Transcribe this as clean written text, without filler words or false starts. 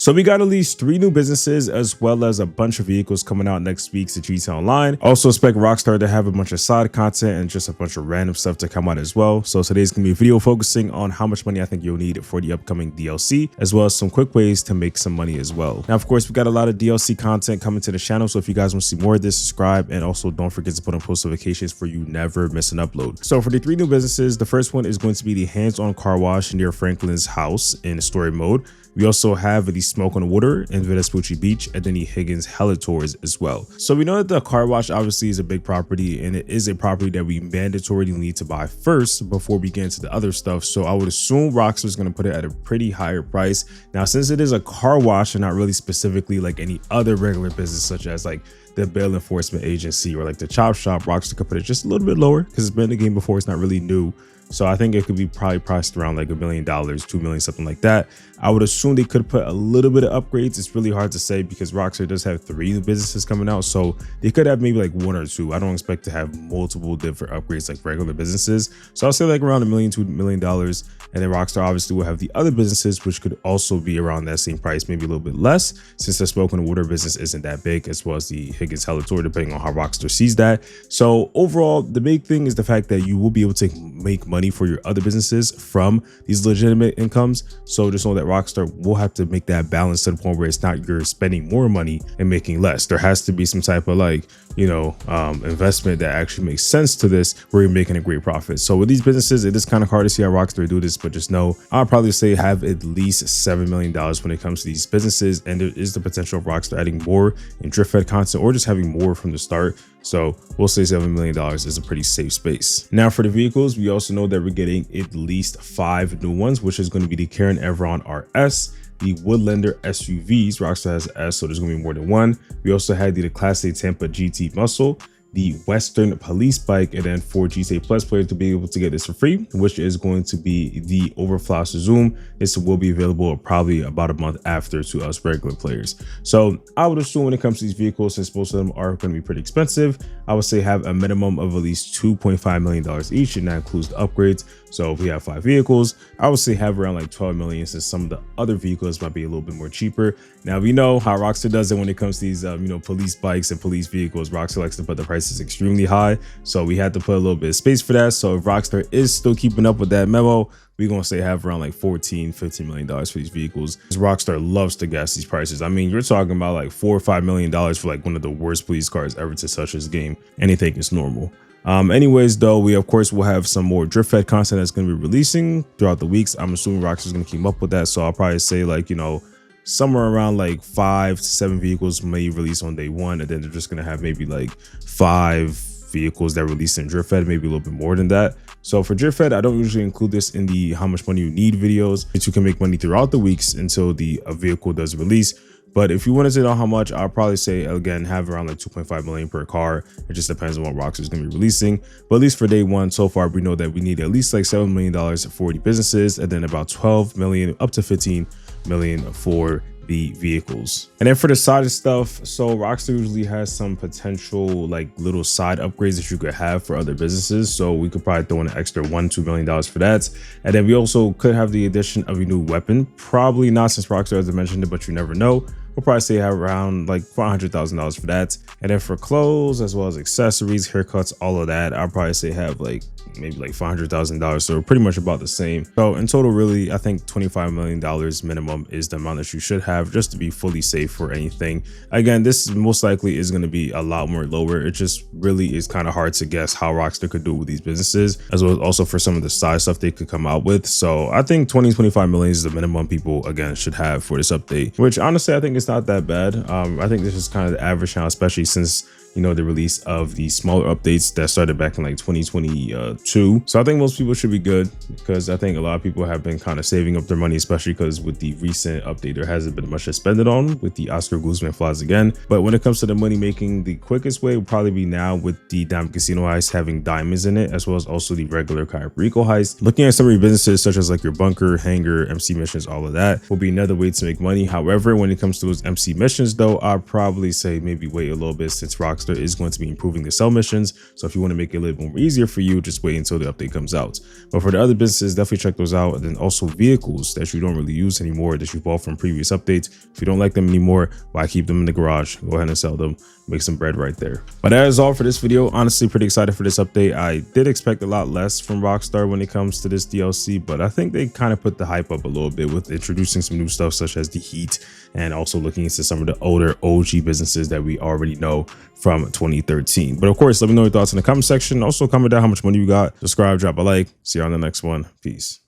So we got at least 3 new businesses as well as a bunch of vehicles coming out next week to GTA Online. Also expect Rockstar to have a bunch of side content and just a bunch of random stuff to come out as well. So today's gonna be a video focusing on how much money I think you'll need for the upcoming DLC, as well as some quick ways to make some money as well. Now, of course, we got a lot of DLC content coming to the channel. So if you guys want to see more of this, subscribe, and also don't forget to put on post notifications for you never miss an upload. So for the 3 new businesses, the first one is going to be the hands-on car wash near Franklin's house in story mode. We also have the Smoke on Water in Vespucci Beach and then the Higgins Helitours as well. So we know that the car wash obviously is a big property, and it is a property that we mandatorily need to buy first before we get into the other stuff. So I would assume Rockstar is going to put it at a pretty higher price. Now, since it is a car wash and not really specifically like any other regular business such as like the bail enforcement agency or like the chop shop, Rockstar could put it just a little bit lower because it's been in the game before. It's not really new. So I think it could be probably priced around like $1 million, $2 million, something like that. I would assume they could put a little bit of upgrades. It's really hard to say because Rockstar does have 3 new businesses coming out. So they could have maybe like 1 or 2. I don't expect to have multiple different upgrades like regular businesses. So I'll say like around $1 million, $2 million. And then Rockstar obviously will have the other businesses, which could also be around that same price, maybe a little bit less, since the Smoke on Water business isn't that big, as well as the Higgins Helitour, depending on how Rockstar sees that. So overall, the big thing is the fact that you will be able to make money for your other businesses from these legitimate incomes. So just know that Rockstar will have to make that balance to the point where it's not you're spending more money and making less. There has to be some type of like, investment that actually makes sense to this where you're making a great profit. So with these businesses, it is kind of hard to see how Rockstar do this, but just know I'll probably say have at least $7 million when it comes to these businesses. And there is the potential of Rockstar adding more in drift fed content or just having more from the start. So we'll say $7 million is a pretty safe space. Now for the vehicles, we also know that we're getting at least 5 new ones, which is going to be the Karen Evron RS, the Woodlander SUVs. Rockstar has S, so there's going to be more than one. We also had the Class A Tampa GT Muscle, the Western Police Bike, and then for GTA Plus players to be able to get this for free, which is going to be the Overfloss Zoom. This will be available probably about a month after to us regular players. So I would assume when it comes to these vehicles, since most of them are going to be pretty expensive, I would say have a minimum of at least $2.5 million each, and that includes the upgrades. So if we have 5 vehicles, I would say have around like 12 million, since some of the other vehicles might be a little bit more cheaper. Now we know how Rockstar does it when it comes to these police bikes and police vehicles. Rockstar likes to put the prices extremely high, so we had to put a little bit of space for that. So if Rockstar is still keeping up with that memo, we're gonna say have around like $14-15 million for these vehicles. Rockstar loves to gas these prices. I mean, you're talking about like $4 or $5 million for like one of the worst police cars ever to touch this game. Anything is normal. Anyways, though, we of course will have some more drift fed content that's going to be releasing throughout the weeks. I'm assuming Rockstar is going to keep up with that, so I'll probably say like somewhere around like 5 to 7 vehicles may release on day 1, and then they're just going to have maybe like 5 vehicles that release in drift fed, maybe a little bit more than that. So for drift fed, I don't usually include this in the how much money you need videos, but you can make money throughout the weeks until the vehicle does release. But if you wanted to know how much, I'll probably say, again, have around like 2.5 million per car. It just depends on what Rockstar is going to be releasing. But at least for day 1, so far, we know that we need at least like $7 million for the businesses, and then about 12 million up to 15 million for the vehicles. And then for the side of stuff, so Rockstar usually has some potential like little side upgrades that you could have for other businesses. So we could probably throw in an extra $1-2 million for that. And then we also could have the addition of a new weapon. Probably not, since Rockstar hasn't mentioned it, but you never know. We'll probably say have around like $500,000 for that. And then for clothes as well as accessories, haircuts, all of that, I'll probably say have like maybe like $500,000. So pretty much about the same. So in total, really, I think $25 million minimum is the amount that you should have just to be fully safe for anything. Again, this most likely is going to be a lot more lower. It just really is kind of hard to guess how Rockstar could do with these businesses, as well as also for some of the side stuff they could come out with. So I think 20-25 million is the minimum people again should have for this update, which honestly I think it's not that bad. I think this is kind of the average now, especially since the release of the smaller updates that started back in like 2022. So I think most people should be good, because I think a lot of people have been kind of saving up their money, especially because with the recent update, there hasn't been much to spend it on with the Oscar Guzman flaws again. But when it comes to the money making, the quickest way would probably be now with the Diamond Casino heist having diamonds in it, as well as also the regular Cayo Perico heist. Looking at some of your businesses, such as like your bunker, hangar, MC missions, all of that will be another way to make money. However, when it comes to those MC missions though, I'd probably say maybe wait a little bit, since Rockstar Rockstar is going to be improving the sell missions. So if you want to make it a little bit more easier for you, just wait until the update comes out. But for the other businesses, definitely check those out. And then also vehicles that you don't really use anymore that you bought from previous updates. If you don't like them anymore, why keep them in the garage? Go ahead and sell them. Make some bread right there. But that is all for this video. Honestly, pretty excited for this update. I did expect a lot less from Rockstar when it comes to this DLC, but I think they kind of put the hype up a little bit with introducing some new stuff such as the Heat, and also looking into some of the older OG businesses that we already know from 2013. But of course, let me know your thoughts in the comment section. Also comment down how much money you got. Subscribe, drop a like. See you on the next one. Peace.